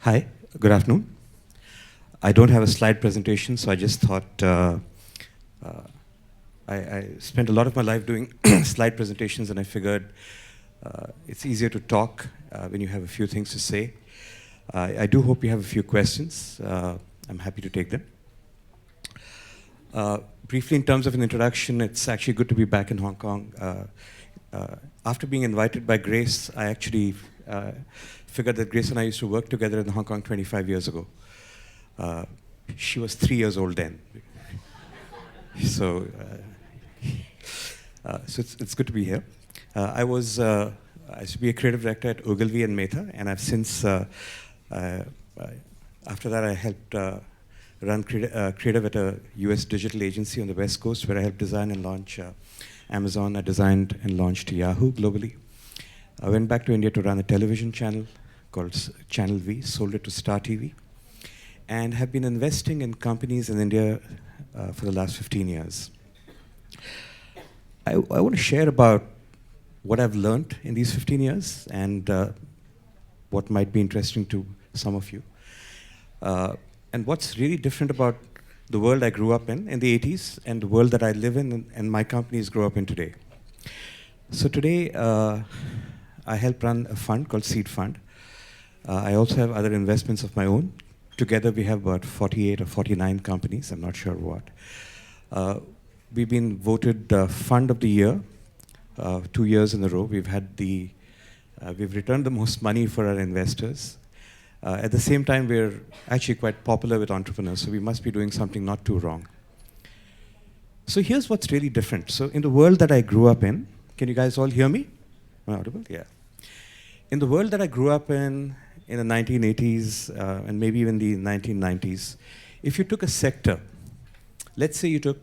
Hi, good afternoon. I don't have a slide presentation, so I just thought I spent a lot of my life doing slide presentations, and I figured it's easier to talk when you have a few things to say. I do hope you have a few questions. I'm happy to take them. Briefly, in terms of an introduction, it's actually good to be back in Hong Kong. After being invited by Grace, I actually figured that Grace and I used to work together in Hong Kong 25 years ago. She was 3 years old then. So it's good to be here. I used to be a creative director at Ogilvy and Mehta, and I've since, after that I helped run creative at a US digital agency on the West Coast, where I helped design and launch Amazon. I designed and launched Yahoo globally. I went back to India to run a television channel called Channel V, sold it to Star TV, and have been investing in companies in India for the last 15 years. I want to share about what I've learned in these 15 years and what might be interesting to some of you. And what's really different about the world I grew up in the 80s and the world that I live in and my companies grow up in today. So today, I help run a fund called Seed Fund. I also have other investments of my own. Together we have about 48 or 49 companies, I'm not sure what. We've been voted Fund of the Year 2 years in a row. We've returned the most money for our investors. At the same time, we're actually quite popular with entrepreneurs, so we must be doing something not too wrong. So here's what's really different. So in the world that I grew up in, can you guys all hear me? Am I audible? Yeah. In the world that I grew up in the 1980s and maybe even the 1990s, if you took a sector, let's say you took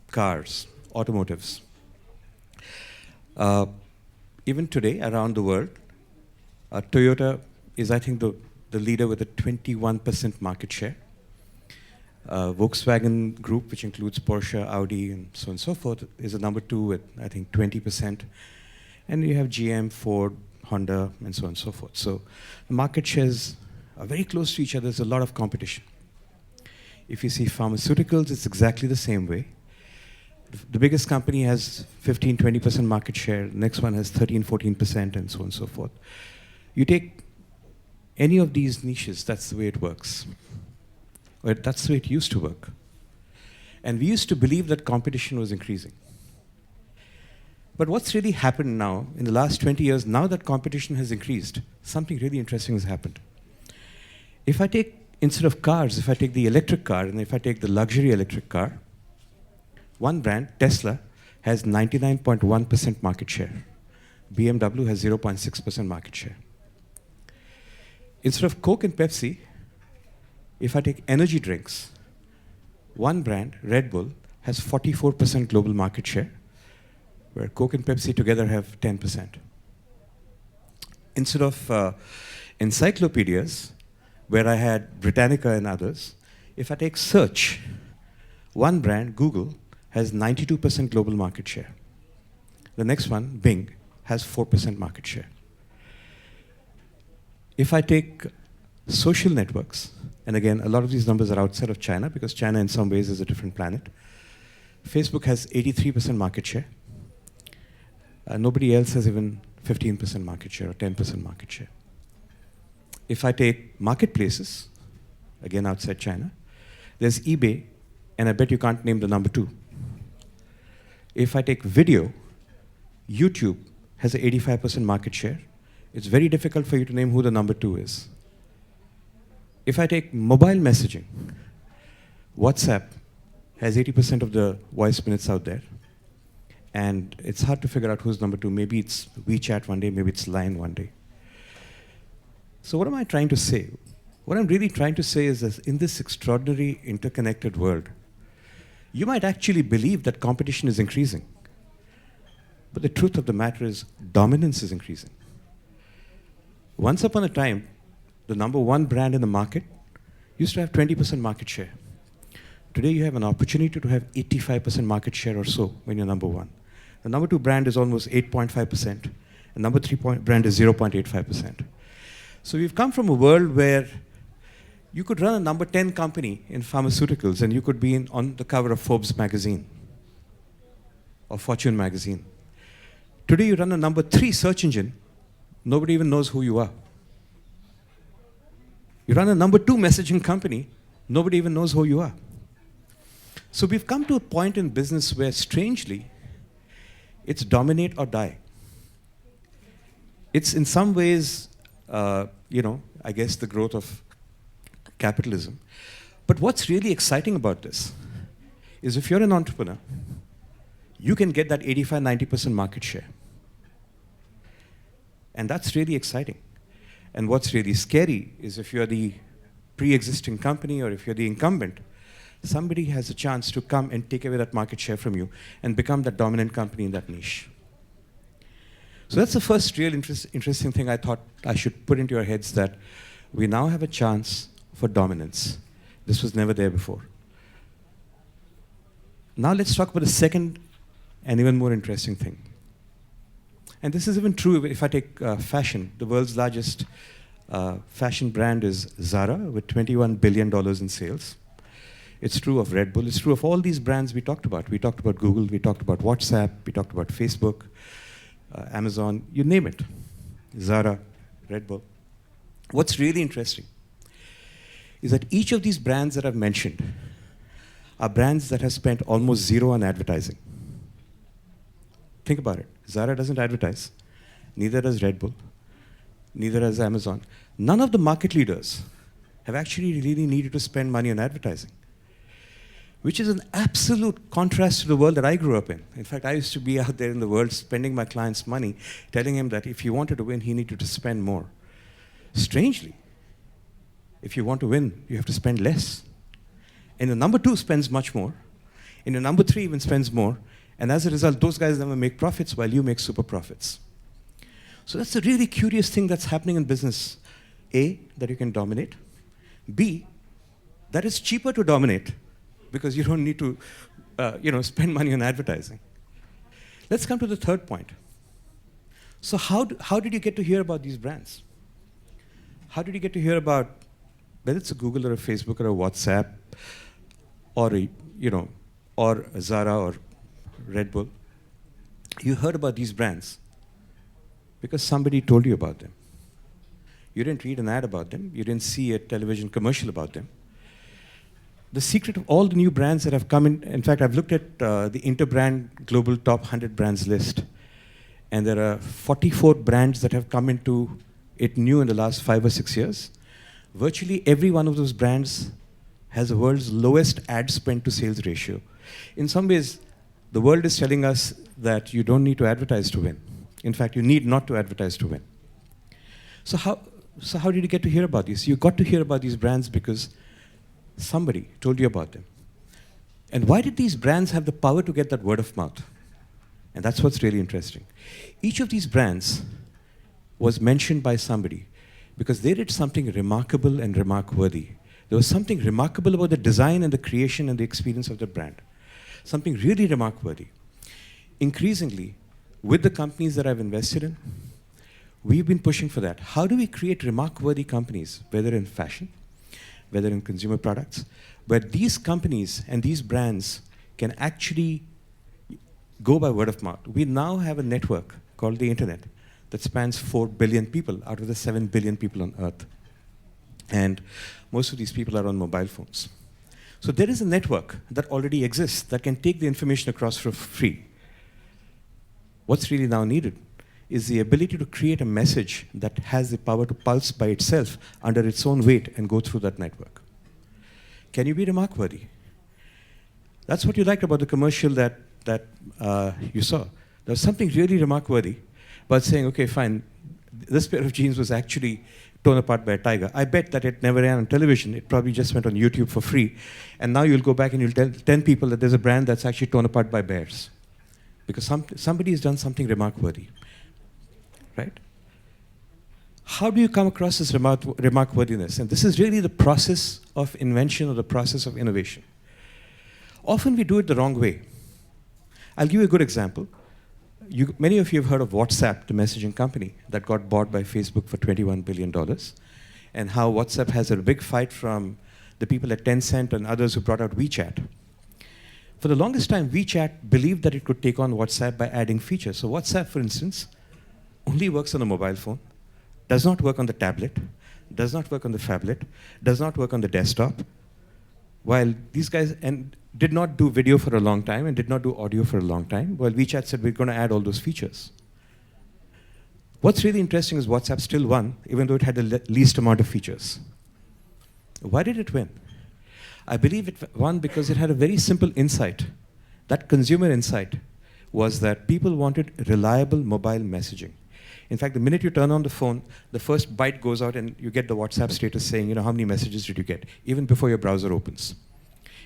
cars, automotives. Even today, around the world, Toyota is, I think, the leader with a 21% market share. Volkswagen Group, which includes Porsche, Audi, and so on and so forth, is the number 2 with, I think, 20%. And you have GM, Ford, Honda, and so on and so forth. So the market shares are very close to each other. There's a lot of competition. If you see pharmaceuticals, it's exactly the same way. The biggest company has 15, 20% market share. The next one has 13, 14%, and so on and so forth. You take any of these niches, that's the way it works. Or that's the way it used to work. And we used to believe that competition was increasing. But what's really happened now, in the last 20 years, now that competition has increased, something really interesting has happened. If I take, instead of cars, if I take the electric car, and if I take the luxury electric car, one brand, Tesla, has 99.1% market share. BMW has 0.6% market share. Instead of Coke and Pepsi, if I take energy drinks, one brand, Red Bull, has 44% global market share, where Coke and Pepsi together have 10%. Instead of encyclopedias, where I had Britannica and others, if I take search, one brand, Google, has 92% global market share. The next one, Bing, has 4% market share. If I take social networks, and again, a lot of these numbers are outside of China, because China in some ways is a different planet. Facebook has 83% market share. Nobody else has even 15% market share or 10% market share. If I take marketplaces, again outside China, there's eBay, and I bet you can't name the number 2. If I take video, YouTube has an 85% market share. It's very difficult for you to name who the number 2 is. If I take mobile messaging, WhatsApp has 80% of the voice minutes out there. And it's hard to figure out who's number 2. Maybe it's WeChat one day, maybe it's Line one day. So what am I trying to say? What I'm really trying to say is that in this extraordinary interconnected world, you might actually believe that competition is increasing. But the truth of the matter is dominance is increasing. Once upon a time, the number 1 brand in the market used to have 20% market share. Today you have an opportunity to have 85% market share or so when you're number 1. The number 2 brand is almost 8.5%, and number 3 brand is 0.85%. So we've come from a world where You could run a number 10 company in pharmaceuticals and you could be on the cover of Forbes magazine or Fortune magazine. Today you run a number 3 search engine, nobody even knows who you are. You run a number 2 messaging company, nobody even knows who you are. So we've come to a point in business where, strangely, it's dominate or die. It's in some ways, I guess the growth of capitalism. But what's really exciting about this is if you're an entrepreneur, you can get that 85-90% market share. And that's really exciting. And what's really scary is if you're the pre-existing company or if you're the incumbent, somebody has a chance to come and take away that market share from you and become the dominant company in that niche. So that's the first real interesting thing I thought I should put into your heads, that we now have a chance for dominance. This was never there before. Now let's talk about the second and even more interesting thing. And this is even true if I take fashion. The world's largest fashion brand is Zara, with $21 billion in sales. It's true of Red Bull. It's true of all these brands we talked about. We talked about Google. We talked about WhatsApp. We talked about Facebook, Amazon, you name it. Zara, Red Bull. What's really interesting is that each of these brands that I've mentioned are brands that have spent almost zero on advertising. Think about it. Zara doesn't advertise. Neither does Red Bull. Neither does Amazon. None of the market leaders have actually really needed to spend money on advertising, which is an absolute contrast to the world that I grew up in. In fact, I used to be out there in the world spending my client's money, telling him that if he wanted to win, he needed to spend more. Strangely, if you want to win, you have to spend less. And the number 2 spends much more. And the number 3 even spends more. And as a result, those guys never make profits while you make super profits. So that's a really curious thing that's happening in business. A, that you can dominate. B, that it's cheaper to dominate because you don't need to spend money on advertising. Let's come to the third point. So how did you get to hear about these brands? How did you get to hear about, whether it's a Google or a Facebook or a WhatsApp or a Zara or Red Bull? You heard about these brands because somebody told you about them. You didn't read an ad about them. You didn't see a television commercial about them. The secret of all the new brands that have come in fact, I've looked at the Interbrand Global Top 100 Brands list, and there are 44 brands that have come into it new in the last 5 or 6 years. Virtually every one of those brands has the world's lowest ad spend to sales ratio. In some ways, the world is telling us that you don't need to advertise to win. In fact, you need not to advertise to win. So how did you get to hear about these? You got to hear about these brands because somebody told you about them. And why did these brands have the power to get that word of mouth? And that's what's really interesting. Each of these brands was mentioned by somebody because they did something remarkable and remark-worthy. There was something remarkable about the design and the creation and the experience of the brand. Something really remark-worthy. Increasingly, with the companies that I've invested in, we've been pushing for that. How do we create remark-worthy companies, whether in fashion, whether in consumer products, where these companies and these brands can actually go by word of mouth? We now have a network called the internet that spans 4 billion people out of the 7 billion people on Earth. And most of these people are on mobile phones. So there is a network that already exists that can take the information across for free. What's really now needed is the ability to create a message that has the power to pulse by itself under its own weight and go through that network. Can you be remark-worthy? That's what you liked about the commercial that you saw. There was something really remark-worthy about saying, okay, fine, this pair of jeans was actually torn apart by a tiger. I bet that it never ran on television. It probably just went on YouTube for free. And now you'll go back and you'll tell 10 people that there's a brand that's actually torn apart by bears. Because somebody has done something remark-worthy. Right? How do you come across this remark-worthiness? And this is really the process of invention or the process of innovation. Often we do it the wrong way. I'll give you a good example. Many of you have heard of WhatsApp, the messaging company that got bought by Facebook for $21 billion. and how WhatsApp has a big fight from the people at Tencent and others who brought out WeChat. For the longest time, WeChat believed that it could take on WhatsApp by adding features. So WhatsApp, for instance, only works on a mobile phone, does not work on the tablet, does not work on the phablet, does not work on the desktop, while these guys did not do video for a long time and did not do audio for a long time, while WeChat said we're going to add all those features. What's really interesting is WhatsApp still won, even though it had the least amount of features. Why did it win? I believe it won because it had a very simple insight. That consumer insight was that people wanted reliable mobile messaging. In fact, the minute you turn on the phone, the first byte goes out and you get the WhatsApp status saying, how many messages did you get, even before your browser opens.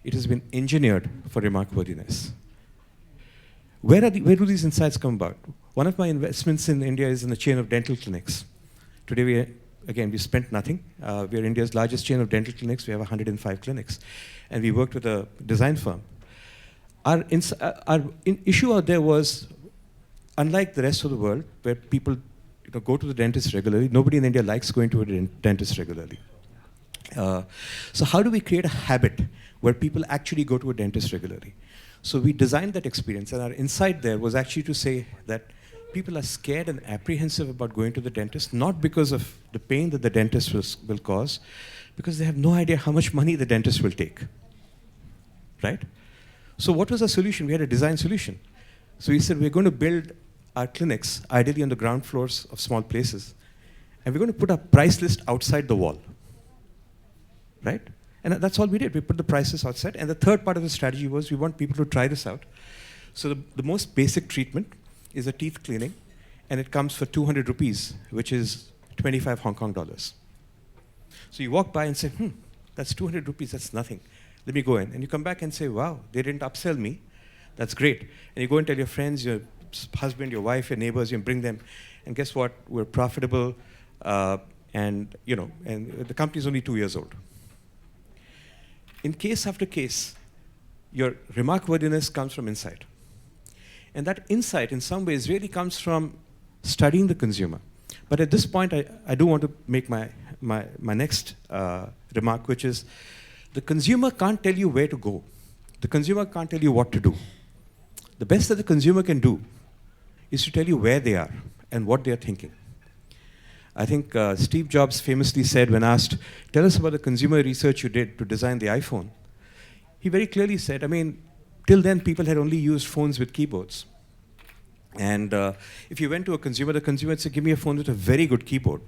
It has been engineered for remarkworthiness. Where do these insights come about? One of my investments in India is in the chain of dental clinics. Today, we spent nothing. We are India's largest chain of dental clinics. We have 105 clinics. And we worked with a design firm. Our issue out there was, unlike the rest of the world, where people go to the dentist regularly, nobody in India likes going to a dentist regularly. So how do we create a habit where people actually go to a dentist regularly? So we designed that experience, and our insight there was actually to say that people are scared and apprehensive about going to the dentist, not because of the pain that the dentist will cause, because they have no idea how much money the dentist will take, right? So what was our solution? We had a design solution. So we said, we're going to build our clinics, ideally on the ground floors of small places, and we're going to put a price list outside the wall, right? And that's all we did. We put the prices outside. And the third part of the strategy was we want people to try this out. So the most basic treatment is a teeth cleaning, and it comes for 200 rupees, which is 25 Hong Kong dollars. So you walk by and say, that's 200 rupees, that's nothing. Let me go in. And you come back and say, wow, they didn't upsell me. That's great. And you go and tell your friends, your husband, your wife, your neighbors, you bring them. And guess what? We're profitable, and the company's only 2 years old. In case after case, your remarkworthiness comes from insight. And that insight, in some ways, really comes from studying the consumer. But at this point, I do want to make my next remark, which is the consumer can't tell you where to go. The consumer can't tell you what to do. The best that the consumer can do is to tell you where they are and what they are thinking. I think Steve Jobs famously said when asked, tell us about the consumer research you did to design the iPhone. He very clearly said, till then people had only used phones with keyboards. And if you went to a consumer, the consumer would say, give me a phone with a very good keyboard.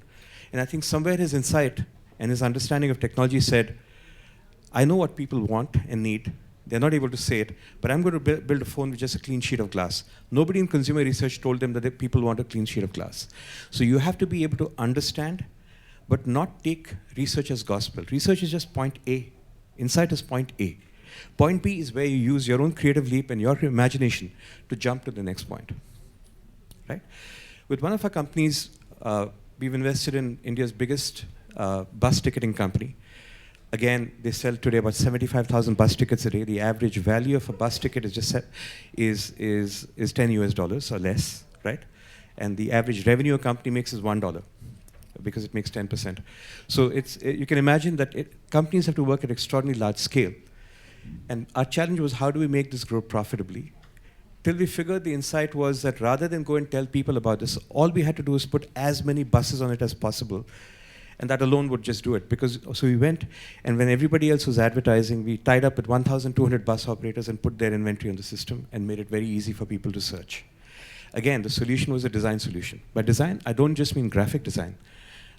And I think somewhere his insight and his understanding of technology said, I know what people want and need. They're not able to say it, but I'm going to build a phone with just a clean sheet of glass. Nobody in consumer research told them that people want a clean sheet of glass. So you have to be able to understand, but not take research as gospel. Research is just point A. Insight is point A. Point B is where you use your own creative leap and your imagination to jump to the next point, right? With one of our companies, we've invested in India's biggest bus ticketing company. Again, they sell today about 75,000 bus tickets a day. The average value of a bus ticket is 10 US dollars or less, right? And the average revenue a company makes is $1 because it makes 10%. So you can imagine that companies have to work at extraordinarily large scale. And our challenge was, how do we make this grow profitably? Till we figured the insight was that rather than go and tell people about this, all we had to do was put as many buses on it as possible. And that alone would just do it. So we went, and when everybody else was advertising, we tied up with 1,200 bus operators and put their inventory on the system and made it very easy for people to search. Again, the solution was a design solution. By design, I don't just mean graphic design.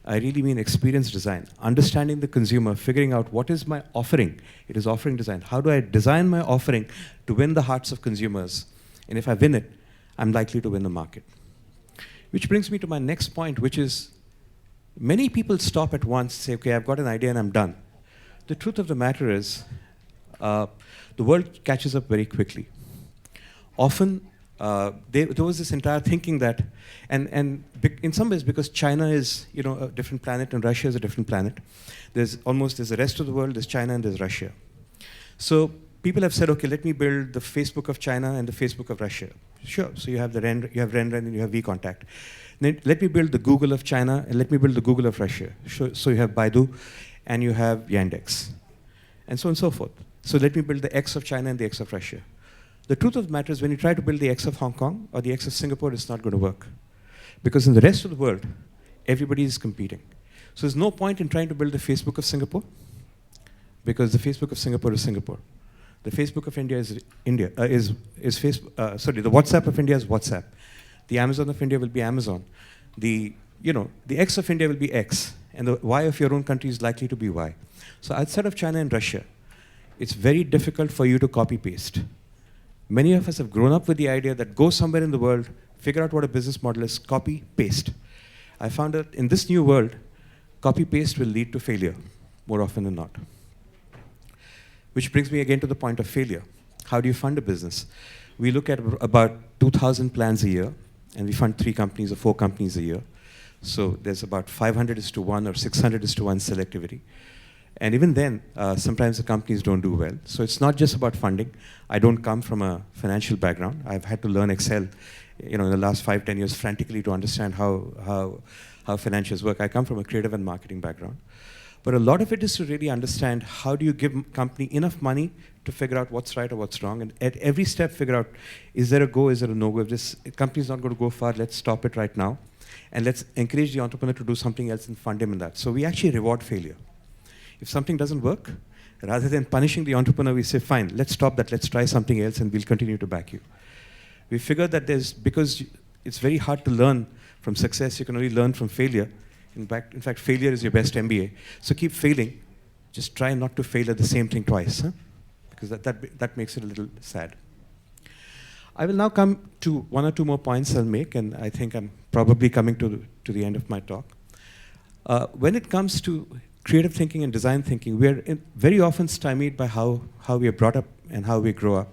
I really mean experience design. Understanding the consumer, figuring out what is my offering. It is offering design. How do I design my offering to win the hearts of consumers? And if I win it, I'm likely to win the market. Which brings me to my next point, which is, many people stop at once, say, okay, I've got an idea and I'm done. The truth of the matter is, the world catches up very quickly. Often, there was this entire thinking that, and in some ways, because China is a different planet and Russia is a different planet, there's the rest of the world, there's China and there's Russia. So people have said, okay, let me build the Facebook of China and the Facebook of Russia. Sure, so you have you have Ren and you have vContact. Let me build the Google of China, and let me build the Google of Russia. So you have Baidu, and you have Yandex, and so on and so forth. So let me build the X of China and the X of Russia. The truth of the matter is when you try to build the X of Hong Kong or the X of Singapore, it's not going to work. Because in the rest of the world, everybody is competing. So there's no point in trying to build the Facebook of Singapore, because the Facebook of Singapore is Singapore. The Facebook of India is India, the WhatsApp of India is WhatsApp. The Amazon of India will be Amazon. The X of India will be X, and the Y of your own country is likely to be Y. So outside of China and Russia, it's very difficult for you to copy-paste. Many of us have grown up with the idea that go somewhere in the world, figure out what a business model is, copy, paste. I found that in this new world, copy-paste will lead to failure, more often than not. Which brings me again to the point of failure. How do you fund a business? We look at about 2,000 plans a year, and we fund 3 companies or 4 companies a year. So there's about 500:1 or 600:1 selectivity. And even then, sometimes the companies don't do well. So it's not just about funding. I don't come from a financial background. I've had to learn Excel, in the last 5-10 years frantically to understand how financials work. I come from a creative and marketing background. But a lot of it is to really understand how do you give a company enough money to figure out what's right or what's wrong, and at every step figure out, is there a go, is there a no-go? If this company's not going to go far, let's stop it right now. And let's encourage the entrepreneur to do something else and fund him in that. So we actually reward failure. If something doesn't work, rather than punishing the entrepreneur, we say, fine, let's stop that, let's try something else, and we'll continue to back you. We figured that because it's very hard to learn from success, you can only learn from failure. In fact, failure is your best MBA. So keep failing. Just try not to fail at the same thing twice, because that makes it a little sad. I will now come to 1 or 2 more points I'll make, and I think I'm probably coming to the end of my talk. When it comes to creative thinking and design thinking, we are very often stymied by how we are brought up and how we grow up.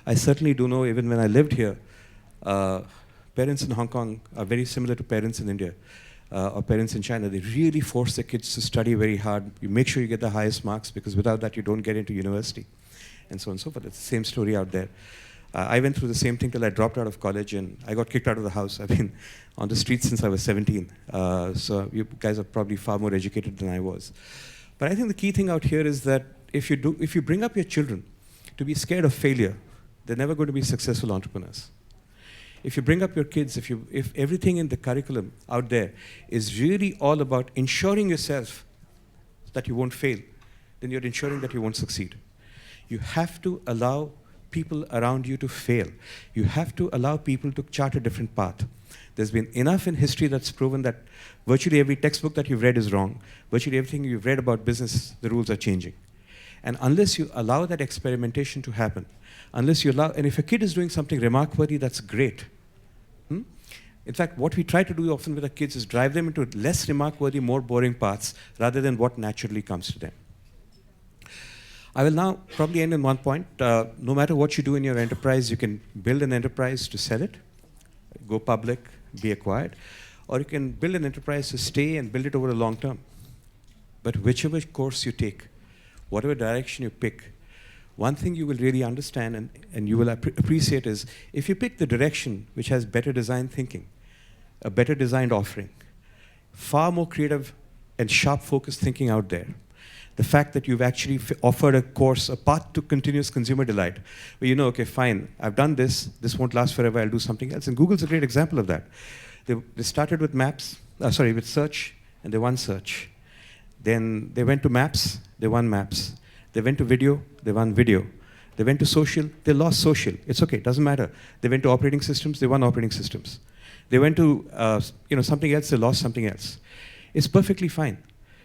I certainly do know, even when I lived here, parents in Hong Kong are very similar to parents in India or parents in China. They really force their kids to study very hard. You make sure you get the highest marks, because without that, you don't get into university, and so on and so forth. It's the same story out there. I went through the same thing till I dropped out of college, and I got kicked out of the house. I've been on the streets since I was 17. So you guys are probably far more educated than I was. But I think the key thing out here is that if you bring up your children to be scared of failure, they're never going to be successful entrepreneurs. If you bring up your kids, if everything in the curriculum out there is really all about ensuring yourself that you won't fail, then you're ensuring that you won't succeed. You have to allow people around you to fail. You have to allow people to chart a different path. There's been enough in history that's proven that virtually every textbook that you've read is wrong. Virtually everything you've read about business, the rules are changing. And unless you allow that experimentation to happen, unless you allow, and if a kid is doing something remarkworthy, that's great. In fact, what we try to do often with our kids is drive them into less remarkworthy, more boring paths, rather than what naturally comes to them. I will now probably end in one point. No matter what you do in your enterprise, you can build an enterprise to sell it, go public, be acquired, or you can build an enterprise to stay and build it over a long term. But whichever course you take, whatever direction you pick, one thing you will really understand and you will appreciate is, if you pick the direction which has better design thinking, a better designed offering, far more creative and sharp focused thinking out there, the fact that you've actually offered a course, a path to continuous consumer delight, where okay, fine, I've done this won't last forever, I'll do something else. And Google's a great example of that. They started with with search, and they won search. Then they went to maps, they won maps. They went to video, they won video. They went to social, they lost social. It's okay, it doesn't matter. They went to operating systems, they won operating systems. They went to something else, they lost something else. It's perfectly fine.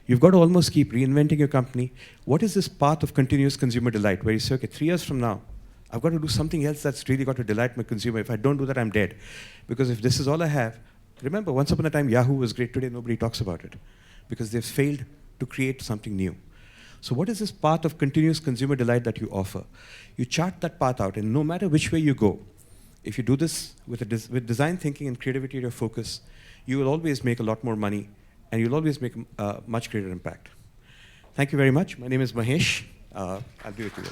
You've got to almost keep reinventing your company. What is this path of continuous consumer delight, where you say, okay, 3 years from now, I've got to do something else that's really got to delight my consumer. If I don't do that, I'm dead. Because if this is all I have, remember, once upon a time, Yahoo was great. Today, nobody talks about it, because they've failed to create something new. So what is this path of continuous consumer delight that you offer? You chart that path out, and no matter which way you go, if you do this with design thinking and creativity at your focus, you will always make a lot more money, and you'll always make a much greater impact. Thank you very much. My name is Mahesh. I'll be with you.